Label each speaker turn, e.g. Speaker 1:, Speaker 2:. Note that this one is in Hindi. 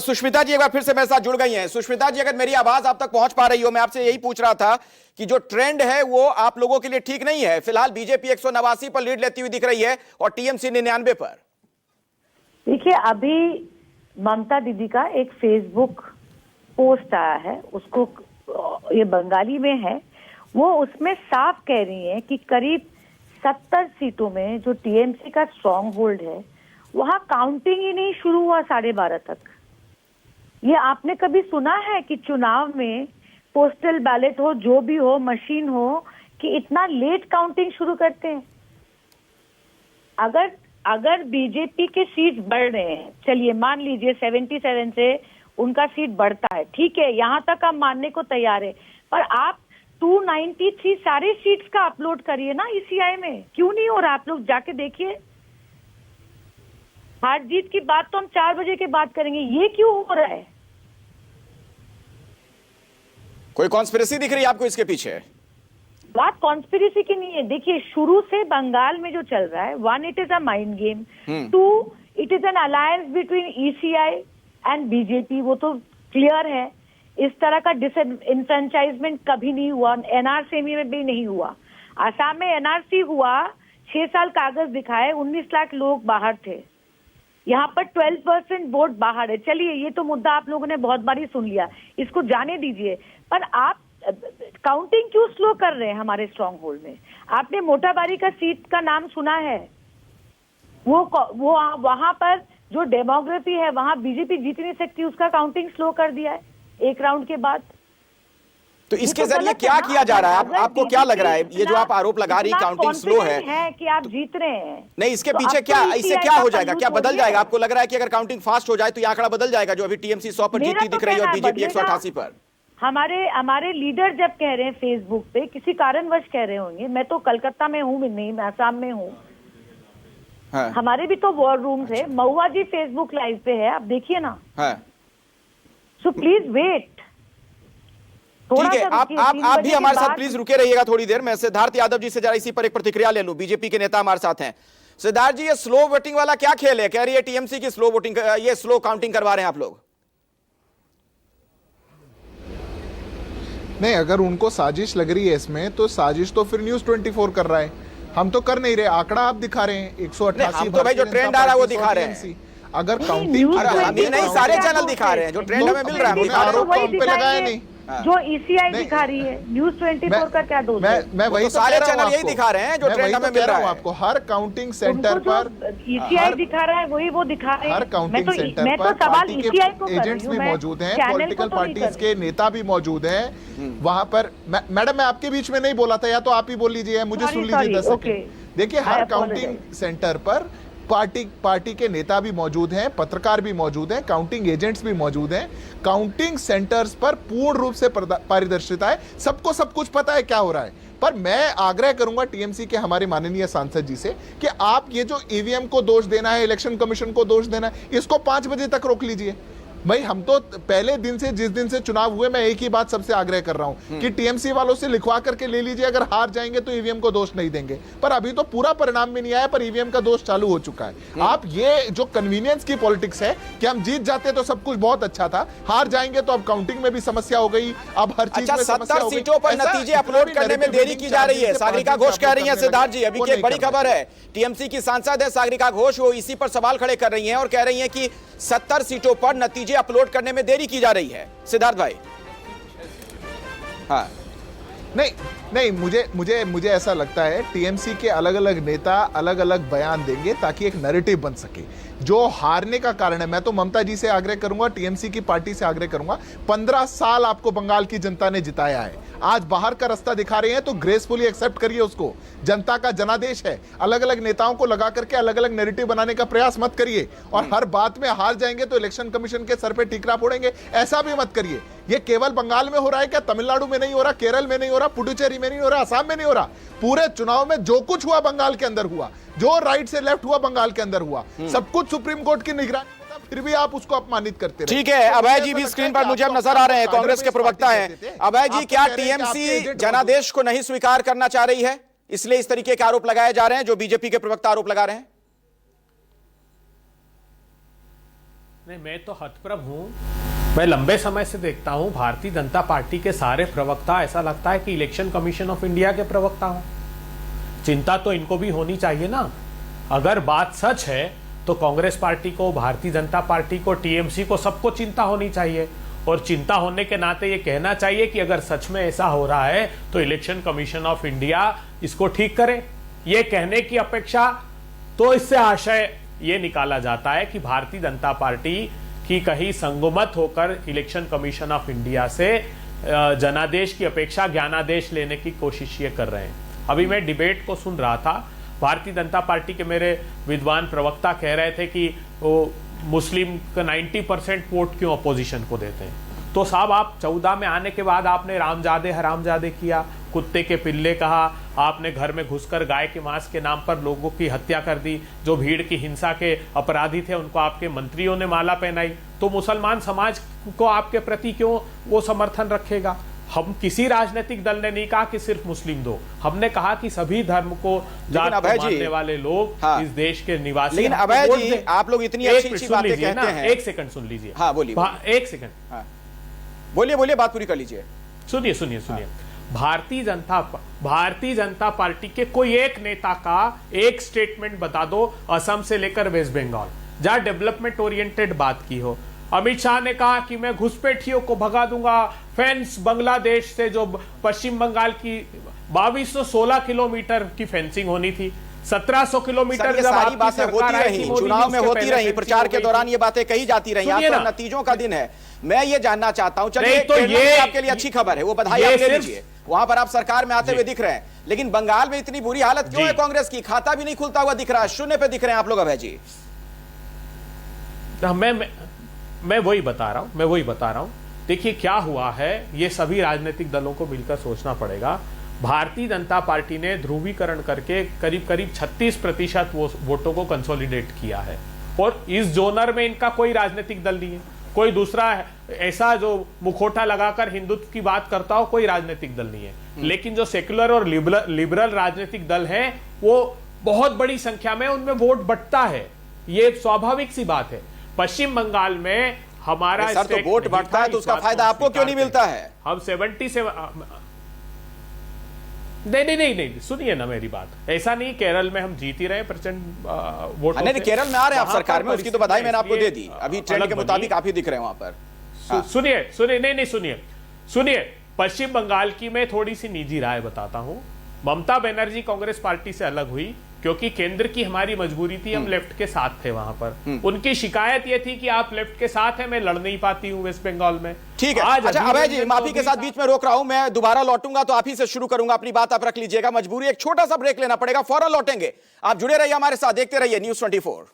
Speaker 1: सुष्मिता जी एक बार फिर से मेरे साथ जुड़ गई हैं। सुष्मिता जी, अगर मेरी आवाज आप तक पहुंच पा रही हो, मैं आपसे यही पूछ रहा था कि जो ट्रेंड है वो आप लोगों के लिए ठीक नहीं है। फिलहाल बीजेपी 189 पर लीड लेती हुई दिख रही है और टीएमसी 99 पर।
Speaker 2: देखिए, अभी ममता दीदी का एक फेसबुक पोस्ट आया है, उसको ये बंगाली में है। वो उसमें साफ कह रही है कि करीब 70 सीटों में जो टीएमसी का स्ट्रॉन्ग होल्ड है वहां काउंटिंग ही नहीं शुरू हुआ 12:30 तक। ये आपने कभी सुना है कि चुनाव में पोस्टल बैलेट हो, जो भी हो, मशीन हो, कि इतना लेट काउंटिंग शुरू करते हैं? अगर बीजेपी के सीट बढ़ रहे हैं, चलिए मान लीजिए 77 से उनका सीट बढ़ता है, ठीक है, यहां तक हम मानने को तैयार है, पर आप 293 सारे सीट्स का अपलोड करिए ना ईसीआई में। क्यों नहीं हो रहा? आप लोग जाके देखिए। हार जीत की बात तो हम 4 बजे के बाद करेंगे, ये क्यों हो रहा है?
Speaker 1: कोई कॉन्स्पिरेसी दिख रही है आपको इसके पीछे?
Speaker 2: बात कॉन्स्पिरेसी की नहीं है। देखिए, शुरू से बंगाल में जो चल रहा है, 1 it is a mind game, 2 it is an alliance between ECI and BJP. वो तो क्लियर है। इस तरह का डिसएनफ्रेंचाइजमेंट कभी नहीं हुआ, एनआरसी में भी नहीं हुआ। आसाम में एनआरसी हुआ, 6 साल कागज दिखाए, 19 लाख लोग बाहर थे। यहाँ पर 12% वोट बाहर है। चलिए, ये तो मुद्दा आप लोगों ने बहुत बारी सुन लिया, इसको जाने दीजिए। पर आप काउंटिंग क्यों स्लो कर रहे हैं हमारे स्ट्रॉन्ग होल्ड में? आपने मोटाबारी का सीट का नाम सुना है? वो वहां पर जो डेमोग्राफी है वहां बीजेपी जीत नहीं सकती, उसका काउंटिंग स्लो कर दिया है एक राउंड के बाद।
Speaker 1: तो इसके जरिए क्या किया जा रहा है? आपको क्या लग रहा है ये जो आप आरोप लगा रही काउंटिंग स्लो है
Speaker 2: कि आप जीत रहे हैं?
Speaker 1: नहीं, इसके पीछे क्या, इससे क्या हो जाएगा? क्या बदल जाएगा? आपको लग रहा है कि अगर काउंटिंग फास्ट हो जाए तो ये आंकड़ा बदल जाएगा जो अभी टीएमसी 100 पर जीती दिख रही है और बीजेपी 188 पर?
Speaker 2: हमारे लीडर जब कह रहे हैं फेसबुक पे, किसी कारणवश कह रहे होंगे। मैं तो कलकत्ता में हूँ, नहीं, मैं आसाम में हूँ। हाँ। हमारे भी तो वॉर रूम थे। महुआ जी फेसबुक लाइव पे है, आप देखिए ना। So please wait.
Speaker 1: ठीक है, आप भी हमारे साथ प्लीज रुके रहिएगा थोड़ी देर। मैं सिद्धार्थ यादव जी से जरा इसी पर एक प्रतिक्रिया ले लूं। बीजेपी के नेता हमारे साथ हैं। सिद्धार्थ जी, ये स्लो वोटिंग वाला क्या खेल है? कह रही है टीएमसी की स्लो वोटिंग, ये स्लो काउंटिंग करवा रहे हैं आप लोग।
Speaker 3: नहीं, अगर उनको साजिश लग रही है इसमें, तो साजिश तो फिर न्यूज़ 24 कर रहा है। हम तो कर नहीं रहे। आंकड़ा आप दिखा रहे हैं 188।
Speaker 1: तो भाई जो ट्रेंड आ रहा है वो दिखा रहे हैं।
Speaker 3: अगर काउंटिंग
Speaker 1: नहीं, सारे चैनल दिखा रहे हैं, जो ट्रेंड हमें मिल रहा है
Speaker 3: आरोप तो हम पे लगाया नहीं।
Speaker 2: जो ईसीआई दिखा रही है, न्यूज़ 24 का क्या दोष है?
Speaker 3: मैं वही
Speaker 1: तो सारे चैनल यही दिखा रहे हैं जो ट्रेंड हमें मिल रहा है।
Speaker 3: आपको हर काउंटिंग सेंटर पर
Speaker 2: ईसीआई दिखा रहा है, वही वो दिखा रहे हैं।
Speaker 3: हर काउंटिंग सेंटर पर पार्टी के एजेंट्स भी मौजूद हैं, पॉलिटिकल पार्टीज के नेता भी मौजूद हैं वहां पर। मैडम, मैं आपके बीच में नहीं बोला था, या तो आप ही बोल लीजिए, मुझे सुन लीजिए 10 सेकंड। देखिए, हर काउंटिंग सेंटर पर पार्टी के नेता भी मौजूद हैं, पत्रकार भी मौजूद हैं, काउंटिंग एजेंट्स भी मौजूद हैं। काउंटिंग सेंटर्स पर पूर्ण रूप से पारदर्शिता है, सबको सब कुछ पता है क्या हो रहा है। पर मैं आग्रह करूंगा टीएमसी के हमारे माननीय सांसद जी से कि आप ये जो ईवीएम को दोष देना है, इलेक्शन कमीशन को दोष देना है, इसको 5 बजे तक रोक लीजिए। भाई, हम तो पहले दिन से, जिस दिन से चुनाव हुए, मैं एक ही बात सबसे आग्रह कर रहा हूं कि टीएमसी वालों से लिखवा करके ले लीजिए, अगर हार जाएंगे तो ईवीएम को दोष नहीं देंगे। पर अभी तो पूरा परिणाम भी नहीं आया, पर ईवीएम का दोष चालू हो चुका है। आप ये जो कन्वीनियंस की पॉलिटिक्स है कि हम जीत जाते तो सब कुछ बहुत अच्छा था, हार जाएंगे तो अब काउंटिंग में भी समस्या हो गई, अब हर चीज में समस्या हो गई।
Speaker 1: 70 सीटों पर नतीजे अपलोड करने में देरी की जा रही है, सागरिका घोष कह रही है। सिद्धार्थ जी, अभी की एक बड़ी खबर है, टीएमसी की सांसद है सागरिका घोष, वो इसी पर सवाल खड़े कर रही हैं और कह रही हैं कि 70 सीटों पर नतीजे अपलोड करने में देरी की जा रही है। सिद्धार्थ भाई। हाँ,
Speaker 3: नहीं, मुझे ऐसा लगता है टीएमसी के अलग अलग नेता अलग अलग बयान देंगे ताकि एक नैरेटिव बन सके। जो हारने का कारण है, मैं तो ममता जी से आग्रह करूंगा, टीएमसी की पार्टी से आग्रह करूंगा, 15 साल आपको बंगाल की जनता ने जिताया है। आज बाहर का रास्ता दिखा रहे हैं तो ग्रेसफुली एक्सेप्ट करिए उसको। जनता का जनादेश है। अलग अलग नेताओं को लगा करके अलग अलग नैरेटिव बनाने का प्रयास मत करिए, और हर बात में हार जाएंगे तो इलेक्शन कमीशन के सर पे ठीकरा फोड़ेंगे, ऐसा भी मत करिए। ये केवल बंगाल में हो रहा है क्या? तमिलनाडु में नहीं हो रहा, केरल में नहीं हो रहा, पुडुचेरी में नहीं हो रहा, असम में नहीं हो रहा? पूरे चुनाव में जो कुछ हुआ बंगाल के अंदर हुआ, जो राइट से लेफ्ट हुआ बंगाल के अंदर हुआ, सब कुछ सुप्रीम कोर्ट की निगरानी, फिर भी आप उसको अपमानित करते रहे।
Speaker 1: ठीक है, अभय जी भी स्क्रीन पर मुझे अब नजर आ रहे हैं, कांग्रेस के प्रवक्ता हैं। अभय जी, क्या टीएमसी जनादेश को नहीं स्वीकार करना चाह रही है, इसलिए इस तरीके के आरोप लगाए जा रहे हैं जो बीजेपी के प्रवक्ता आरोप लगा रहे हैं?
Speaker 4: नहीं, मैं तो हतप्रभ हूं। मैं लंबे समय से देखता हूं भारतीय जनता पार्टी के सारे प्रवक्ता, ऐसा लगता है कि इलेक्शन कमीशन ऑफ इंडिया के प्रवक्ता हों। चिंता तो इनको भी होनी चाहिए ना। अगर बात सच है तो कांग्रेस पार्टी को, भारतीय जनता पार्टी को, टीएमसी को, सबको चिंता होनी चाहिए। और चिंता होने के नाते ये कहना चाहिए कि अगर सच में ऐसा हो रहा है तो इलेक्शन कमीशन ऑफ इंडिया इसको ठीक करे। ये कहने की अपेक्षा तो इससे आशय ये निकाला जाता है कि भारतीय जनता पार्टी की कहीं संगमत होकर इलेक्शन कमीशन ऑफ इंडिया से जनादेश की अपेक्षा ज्ञानादेश लेने की कोशिश ये कर रहे हैं। अभी मैं डिबेट को सुन रहा था, भारतीय जनता पार्टी के मेरे विद्वान प्रवक्ता कह रहे थे कि वो मुस्लिम का 90% वोट क्यों अपोजिशन को देते हैं। तो साहब, आप 14 में आने के बाद आपने रामजादे हरामजादे किया, कुत्ते के पिल्ले कहा, आपने घर में घुसकर गाय के मांस के नाम पर लोगों की हत्या कर दी, जो भीड़ की हिंसा के अपराधी थे उनको आपके मंत्रियों ने माला पहनाई। तो मुसलमान समाज को आपके प्रति क्यों वो समर्थन रखेगा। हम किसी राजनीतिक दल ने नहीं कहा कि सिर्फ मुस्लिम दो, हमने कहा कि सभी धर्म को, जात को मानने वाले लोग इस देश के निवासी।
Speaker 1: लेकिन अभय जी, आप लोग इतनी अच्छी बातें कहते हैं।
Speaker 4: एक सेकंड सुन लीजिए।
Speaker 1: हाँ बोलिए।
Speaker 4: एक सेकंड
Speaker 1: बोलिए, बात पूरी कर लीजिए।
Speaker 4: सुनिए। भारतीय जनता पार्टी के कोई एक नेता का एक स्टेटमेंट बता दो, असम से लेकर वेस्ट बंगाल, जहां डेवलपमेंट ओरिएंटेड बात की हो। अमित शाह ने कहा कि मैं घुसपैठियों को भगा दूंगा। फेंस बांग्लादेश से जो पश्चिम बंगाल की 2216 किलोमीटर की फेंसिंग होनी थी, 1700 किलोमीटर
Speaker 1: जब सारी बातें होती रही, चुनाव में होती रही, प्रचार के दौरान ये बातें कही जाती रही। आज तो नतीजों का दिन है। मैं ये जानना चाहता हूं, चलिए तो ये आपके लिए अच्छी खबर है, वो बधाई आप ले लीजिए, वहां पर आप सरकार में आते हुए दिख रहे हैं। लेकिन बंगाल में इतनी बुरी हालत क्यों है कांग्रेस की? खाता भी नहीं खुलता हुआ दिख रहा है, शून्य पे दिख रहे हैं आप लोग अभय जी।
Speaker 4: मैं वही बता रहा हूं। देखिए क्या हुआ है, ये सभी राजनीतिक दलों को मिलकर सोचना पड़ेगा। भारतीय जनता पार्टी ने ध्रुवीकरण करके करीब 36% वोटों को कंसोलिडेट किया है, और इस जोनर में इनका कोई राजनीतिक दल नहीं है, कोई दूसरा ऐसा जो मुखौटा लगाकर हिंदुत्व की बात करता हो, कोई राजनीतिक दल नहीं है। लेकिन जो सेक्युलर और लिबरल राजनीतिक दल है, वो बहुत बड़ी संख्या में उनमें वोट बंटता है, ये स्वाभाविक सी बात है। पश्चिम बंगाल में हमारा
Speaker 1: सर तो वोट बढ़ता है तो उसका फायदा आपको क्यों नहीं मिलता है?
Speaker 4: हम 77 नहीं, सुनिए ना मेरी बात। ऐसा नहीं, केरल में हम जीत ही रहे प्रचंड वोट।
Speaker 1: नहीं, केरल में आ रहे हैं आप सरकार में, उसकी तो बधाई मैंने आपको दे दी। अभी ट्रेंड के मुताबिक आप ही दिख रहे हैं वहां पर।
Speaker 4: सुनिए, पश्चिम बंगाल की मैं थोड़ी सी निजी राय बताता हूं। ममता बनर्जी कांग्रेस पार्टी से अलग हुई क्योंकि केंद्र की हमारी मजबूरी थी, हम लेफ्ट के साथ थे वहां पर। उनकी शिकायत यह थी कि आप लेफ्ट के साथ हैं, मैं लड़ नहीं पाती हूं वेस्ट बंगाल में।
Speaker 1: ठीक है। अच्छा अभय जी, माफी के साथ बीच में रोक रहा हूं, मैं दोबारा लौटूंगा तो आप ही से शुरू करूंगा, अपनी बात आप रख लीजिएगा। मजबूरी, एक छोटा सा ब्रेक लेना पड़ेगा, फौरन लौटेंगे। आप जुड़े रहिए हमारे साथ, देखते रहिए News 24।